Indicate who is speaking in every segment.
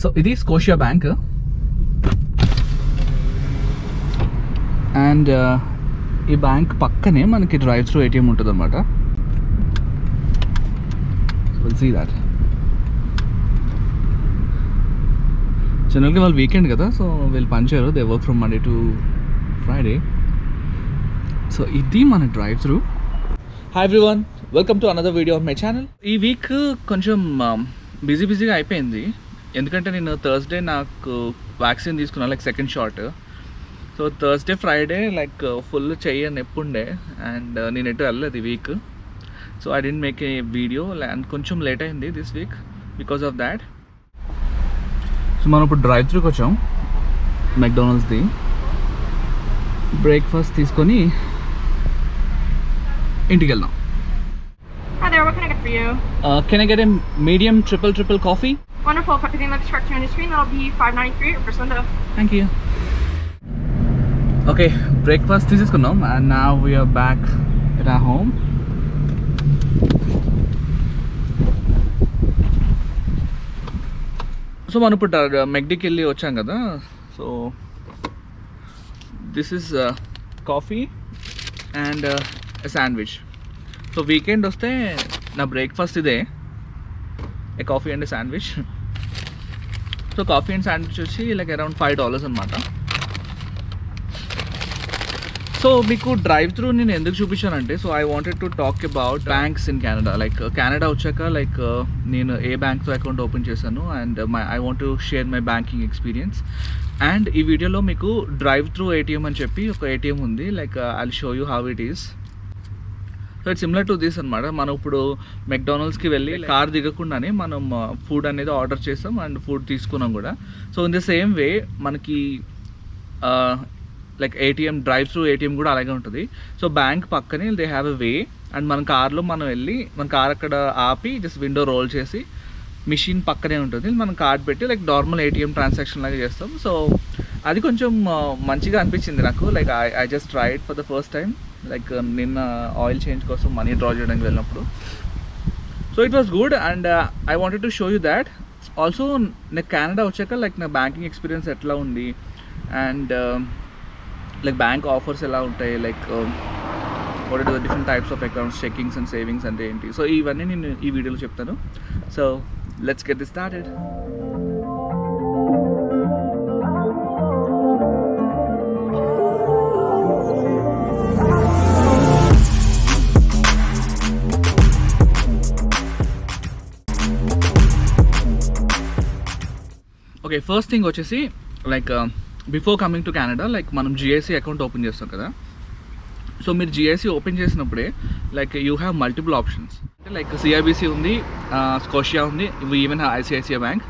Speaker 1: So ఇది Scotia bank and ఈ bank పక్కనే మనకి డ్రైవ్ త్రూ ఏటీఎం ఉంటుంది అనమాట. Will see that. జనరల్గా వాళ్ళు వీకెండ్ కదా, సో వీళ్ళు పనిచేయరు, they work from Monday to Friday. So ఇది మన drive through. Hi everyone, welcome to another video of my channel. ఈ వీక్ కొంచెం బిజీగా అయిపోయింది, ఎందుకంటే నేను థర్స్డే నాకు వ్యాక్సిన్ తీసుకున్నాను, like second shot. So Thursday Friday like full చెయ్యి నొప్పుండే అండ్ నేను ఎటు వెళ్ళలేదు ఈ week. So I didn't make a video and కొంచెం లేట్ అయింది this week because of that. So మనం ఇప్పుడు డ్రైవ్ త్రూకి వచ్చాం మెక్డొనాల్డ్స్ది. బ్రేక్ఫాస్ట్ తీసుకొని ఇంటికి వెళ్దాం.
Speaker 2: Hi there, what can I get for you?
Speaker 1: Can I get a medium triple coffee?
Speaker 2: Wonderful, if I could let the structure on your screen, that'll be $5.93 or first window.
Speaker 1: Thank you. Okay, breakfast తీసుకున్నాం and now we are back at our home. So మనం ఇప్పుడు మెక్డీకి వెళ్ళి వచ్చాం కదా. So this is coffee and sandwich. So weekend వస్తే నా breakfast ఇదే, a coffee and sandwich. So coffee and sandwich వచ్చి లైక్ అరౌండ్ $5 అనమాట. సో మీకు డ్రైవ్ త్రూ నేను ఎందుకు చూపించానంటే, so I wanted to talk about banks in Canada. Like Canada వచ్చాక లైక్ నేను ఏ బ్యాంక్తో అకౌంట్ ఓపెన్ చేశాను and I want to share my banking experience. And ఈ వీడియోలో మీకు డ్రైవ్ త్రూ ఏటీఎం అని చెప్పి ఒక ఏటీఎం ఉంది, like I will show you how it is. So it's similar to this అనమాట. మనం ఇప్పుడు మెక్డొనాల్డ్స్కి వెళ్ళి కార్ దిగకుండానే మనం ఫుడ్ అనేది ఆర్డర్ చేస్తాం అండ్ ఫుడ్ తీసుకున్నాం కూడా. So in the same way మనకి like ATM, drive through ATM కూడా అలాగే ఉంటుంది. సో బ్యాంక్ పక్కనే they have a way and మన కార్లో మనం వెళ్ళి మన కార్ అక్కడ ఆపి జస్ట్ విండో రోల్ చేసి మిషన్ పక్కనే ఉంటుంది, మనం కార్డ్ పెట్టి లైక్ నార్మల్ ఏటీఎం ట్రాన్సాక్షన్ లాగా చేస్తాం. సో అది కొంచెం మంచిగా అనిపించింది నాకు. Like I just tried for the first time, like నిన్న ఆయిల్ చేంజ్ కోసం మనీ డ్రా చేయడానికి వెళ్ళినప్పుడు. So it was good and I wanted to show you that. Also నాకు కెనడా వచ్చాక లైక్ నా బ్యాంకింగ్ ఎక్స్పీరియన్స్ ఎట్లా ఉంది అండ్ లైక్ బ్యాంక్ ఆఫర్స్ ఎలా ఉంటాయి, like what are the different types of accounts, checkings and savings అంటే ఏంటి. So ఇవన్నీ నేను ఈ వీడియోలో చెప్తాను. So let's get this started. Okay, first thing వచ్చేసి like before coming to Canada like మనం జిఐసి అకౌంట్ ఓపెన్ చేస్తాం కదా. సో మీరు జిఐసి ఓపెన్ చేసినప్పుడే like you have multiple options. అంటే లైక్ సిఐబిసి ఉంది, స్కోషియా ఉంది, ఈవెన్ ఐసిఐసిఐ బ్యాంక్.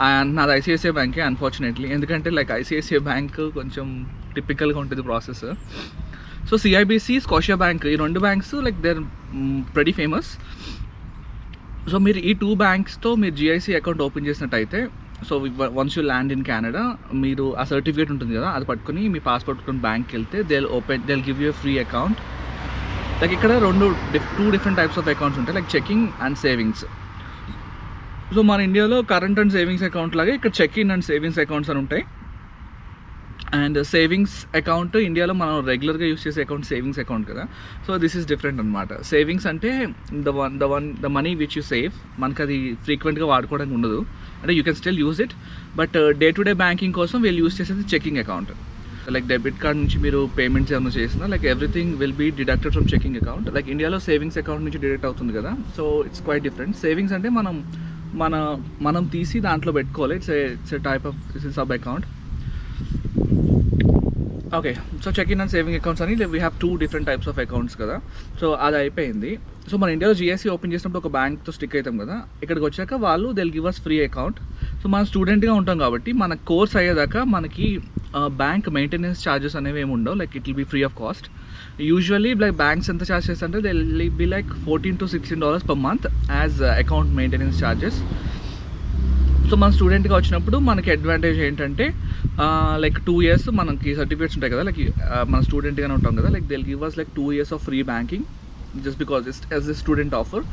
Speaker 1: అండ్ నాది ఐసిఐసిఐ బ్యాంకే అన్ఫార్చునేట్లీ, ఎందుకంటే లైక్ ఐసిఐసిఐ బ్యాంక్ కొంచెం టిపికల్గా ఉంటుంది process. So CIBC, Scotia bank, ఈ రెండు banks like they are pretty famous. So మీరు ఈ టూ బ్యాంక్స్తో మీరు జిఐసి అకౌంట్ ఓపెన్ చేసినట్టయితే, so once you land in Canada మీరు ఆ సర్టిఫికేట్ ఉంటుంది కదా, అది పట్టుకొని మీ పాస్పోర్ట్ పట్టుకొని బ్యాంక్కి వెళ్తే they give you free account. Like ఇక్కడ two different types of accounts ఉంటాయి, like checking and savings. So మన ఇండియాలో కరెంట్ అండ్ సేవింగ్స్ అకౌంట్ లాగే ఇక్కడ చెకింగ్ అండ్ సేవింగ్స్ అకౌంట్స్ అని ఉంటాయి. అండ్ సేవింగ్స్ అకౌంట్ ఇండియాలో మనం రెగ్యులర్గా యూస్ చేసే అకౌంట్ సేవింగ్స్ అకౌంట్ కదా. సో దిస్ ఈస్ డిఫరెంట్ అనమాట. సేవింగ్స్ అంటే the money which you save, మనకు అది ఫ్రీక్వెంట్గా వాడుకోవడానికి ఉండదు, అంటే you can still use it, but day to day banking కోసం వీళ్ళు యూస్ చేసేది checking account. Like debit card నుంచి మీరు పేమెంట్స్ ఏమైనా చేసినా like everything will be deducted from checking account. Like ఇండియాలో సేవింగ్స్ అకౌంట్ నుంచి డిడక్ట్ అవుతుంది కదా. So it's quite different. Savings అంటే మనం తీసి దాంట్లో పెట్టుకోవాలి. It's a type of sub account. Okay, so checking and saving accounts అని we have two different types of accounts కదా. సో అది అయిపోయింది. సో మన ఇండియాలో జిఎస్సి ఓపెన్ చేసినప్పుడు ఒక బ్యాంక్తో స్టిక్ అవుతాం కదా, ఇక్కడికి వచ్చాక వాళ్ళు they will give us free account. So మనం స్టూడెంట్గా ఉంటాం కాబట్టి మన కోర్స్ అయ్యేదాకా మనకి బ్యాంక్ మెయింటెనెన్స్ ఛార్జెస్ అనేవి ఏమి ఉండవు, like it will be free of cost. Usually like banks ఎంత ఛార్జ్ చేస్తారంటే they will be like $14 to $16 per month as account maintenance charges. So మన స్టూడెంట్గా వచ్చినప్పుడు మనకి అడ్వాంటేజ్ ఏంటంటే లైక్ 2 years మనకి సర్టిఫికేట్స్ ఉంటాయి కదా, లైక్ మన స్టూడెంట్గానే ఉంటాం కదా, like they will give us like 2 years of free banking just because as a student offer.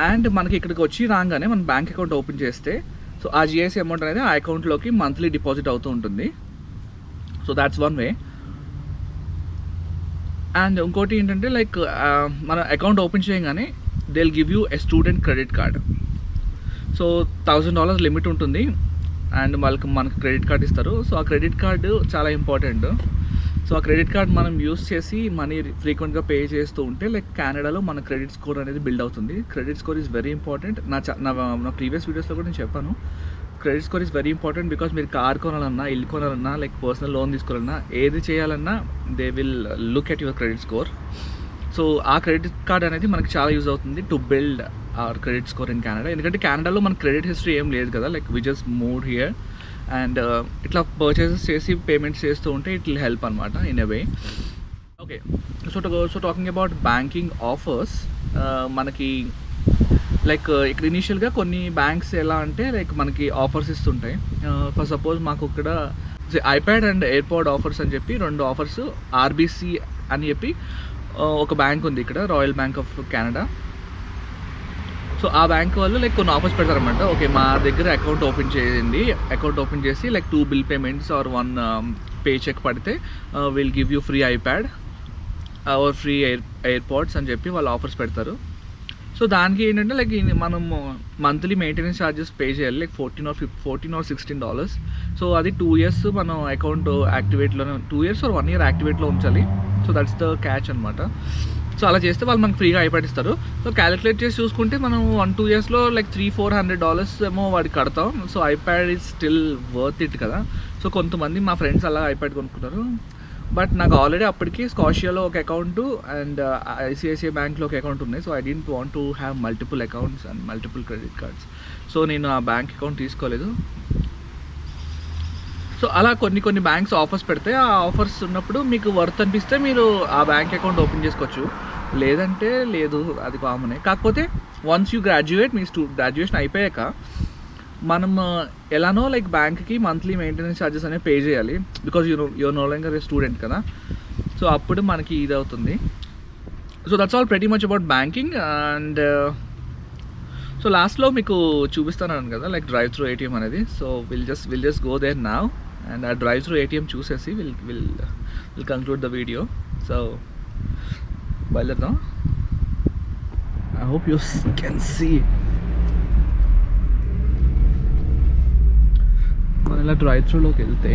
Speaker 1: And మనకి ఇక్కడికి వచ్చి రాగానే మన బ్యాంక్ అకౌంట్ ఓపెన్ చేస్తే సో ఆ జిఐసి అమౌంట్ అనేది ఆ అకౌంట్లోకి మంత్లీ డిపాజిట్ అవుతూ ఉంటుంది. So that's one way. And ఇంకోటి ఏంటంటే లైక్ మన అకౌంట్ ఓపెన్ చేయగానే they will give you a student credit card. So $1000 limit ఉంటుంది అండ్ మనకు క్రెడిట్ కార్డ్ ఇస్తారు. సో ఆ క్రెడిట్ కార్డు చాలా ఇంపార్టెంట్. సో ఆ క్రెడిట్ కార్డ్ మనం యూస్ చేసి మనీ ఫ్రీక్వెంట్గా పే చేస్తూ ఉంటే లైక్ కెనడాలో మన క్రెడిట్ స్కోర్ అనేది బిల్డ్ అవుతుంది. Credit score is very important. నా ప్రీవియస్ వీడియోస్లో కూడా నేను చెప్పాను, credit score is very important. Because మీరు కార్ కొనాలన్నా, ఇల్లు కొనాలన్నా, లైక్ పర్సనల్ లోన్ తీసుకోవాలన్నా, ఏది చేయాలన్నా they will look at your credit score. So ఆ క్రెడిట్ కార్డ్ అనేది మనకి చాలా యూజ్ అవుతుంది to build our credit score in Canada. ఎందుకంటే కెనడాలో మన క్రెడిట్ హిస్టరీ ఏం లేదు కదా, like we just moved here and ఇట్లా పర్చేసెస్ చేసి పేమెంట్స్ చేస్తూ ఉంటే ఇట్ విల్ హెల్ప్ అనమాట in a way. Okay, so talking about banking offers, మనకి లైక్ ఇక్కడ ఇనీషియల్గా కొన్ని బ్యాంక్స్ ఎలా అంటే లైక్ మనకి ఆఫర్స్ ఇస్తుంటాయి. ఫర్ సపోజ్ మాకు ఇక్కడ ఐప్యాడ్ అండ్ ఎయిర్పాడ్ ఆఫర్స్ అని చెప్పి 2 ఆఫర్స్, ఆర్బీసీ అని చెప్పి ఒక బ్యాంక్ ఉంది ఇక్కడ, Royal Bank of Canada. So ఆ బ్యాంక్ వాళ్ళు లైక్ కొన్ని ఆఫర్స్ పెడతారనమాట. ఓకే, మా దగ్గర అకౌంట్ ఓపెన్ చేయండి, అకౌంట్ ఓపెన్ చేసి like 2 bill payments or 1 pay cheque పడితే will give you free iPad or free AirPods అని చెప్పి వాళ్ళు ఆఫర్స్ పెడతారు. సో దానికి ఏంటంటే లైక్ మనం మంత్లీ మెయింటెనెన్స్ ఛార్జెస్ పే చేయాలి, లైక్ $14 or $16. సో అది 2 years మనం అకౌంట్ యాక్టివేట్లోనే, 2 years or 1 year యాక్టివేట్లో ఉంచాలి. సో దట్స్ ద క్యాచ్ అనమాట. సో అలా చేస్తే వాళ్ళు మనకు ఫ్రీగా ఐప్యాడ్ ఇస్తారు. సో క్యాలిక్యులేట్ చేసి చూసుకుంటే మనం 1-2 yearsలో లైక్ $300-400 ఏమో వాడికి కడతాం. So iPad is still worth it కదా. సో కొంతమంది మా ఫ్రెండ్స్ అలా ఐప్యాడ్ కొనుక్కుంటారు. బట్ నాకు ఆల్రెడీ అప్పటికి స్కాషియాలో ఒక అకౌంట్ అండ్ ఐసిఐసిఐ బ్యాంక్లో ఒక అకౌంట్ ఉన్నాయి. So I don't want to have multiple accounts and multiple credit cards. So నేను ఆ బ్యాంక్ అకౌంట్ తీసుకోలేదు. సో అలా కొన్ని బ్యాంక్స్ ఆఫర్స్ పెడితే ఆ ఆఫర్స్ ఉన్నప్పుడు మీకు వర్త్ అనిపిస్తే మీరు ఆ బ్యాంక్ అకౌంట్ ఓపెన్ చేసుకోవచ్చు, లేదంటే లేదు, అది కామనే. కాకపోతే వన్స్ యూ గ్రాడ్యుయేట్, మీ గ్రాడ్యుయేషన్ అయిపోయాక మనం ఎలానో లైక్ బ్యాంక్కి మంత్లీ మెయింటెనెన్స్ ఛార్జెస్ అనేవి పే చేయాలి, because you're no longer a student కదా. సో అప్పుడు మనకి ఇది అవుతుంది. So that's all pretty much about banking. And so లాస్ట్లో మీకు చూపిస్తాను కదా లైక్ డ్రైవ్ త్రూ ఏటీఎం అనేది. So will just go there now and uh drive through ATM చూసేసి will conclude the video. So బయలుదేరదాం. I hope you can see. మనం ఇలా drive త్రూలోకి వెళ్తే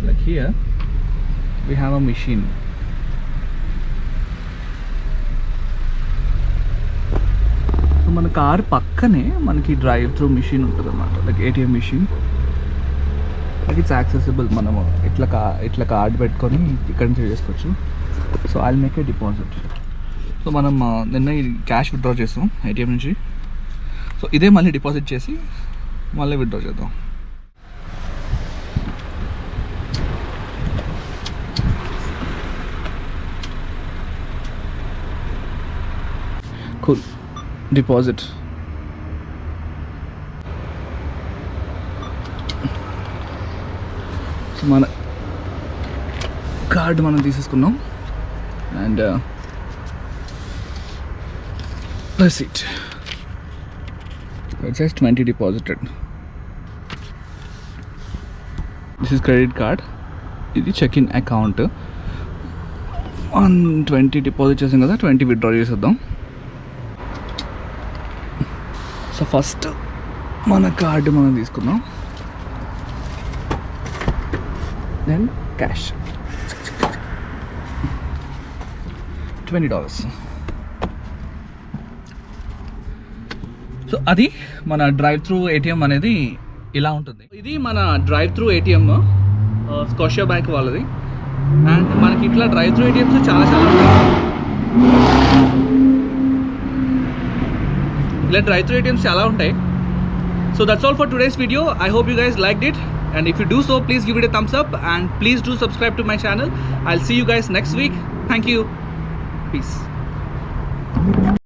Speaker 1: like here we have a machine. So మన car పక్కనే మనకి డ్రైవ్ త్రూ మిషన్ ఉంటుంది అన్నమాట, like ATM machine. Like it's accessible. మనము ఇట్లా కార్డ్ పెట్టుకొని ఇక్కడ నుంచి చేసుకోవచ్చు. So I'll make a deposit. So మనం నిన్న ఈ క్యాష్ విత్డ్రా చేస్తాం ఏటీఎం నుంచి. సో ఇదే మళ్ళీ డిపాజిట్ చేసి మళ్ళీ విత్డ్రా చేద్దాం. కూల్. డిపాజిట్. సో మన కార్డు మనం తీసేసుకున్నాం and receipt. It says 20 deposited. This is credit card. ఇది చెక్ ఇన్ అకౌంట్. 120 డిపాజిట్ చేసాం కదా, 20 విత్డ్రా చేసేద్దాం. సో ఫస్ట్ మన కార్డు మనం తీసుకుందాం, దెన్ క్యాష్ $20. సో అది మన డ్రైవ్ త్రూ ఏటీఎం అనేది ఇలా ఉంటుంది. ఇది మన డ్రైవ్ త్రూ ఏటీఎం స్కాషియా బ్యాంక్ వాళ్ళది. అండ్ మనకి ఇట్లా డ్రైవ్ త్రూ ఏటీఎమ్స్ చాలా ఉంటాయి. ఇలా డ్రైవ్ త్రూ ఏటీఎమ్స్ చాలా ఉంటాయి. So that's all for today's video. I hope you guys liked it. And if you do so, please give it a thumbs up and please do subscribe to my channel. I'll see you guys next week. Thank you. Peace.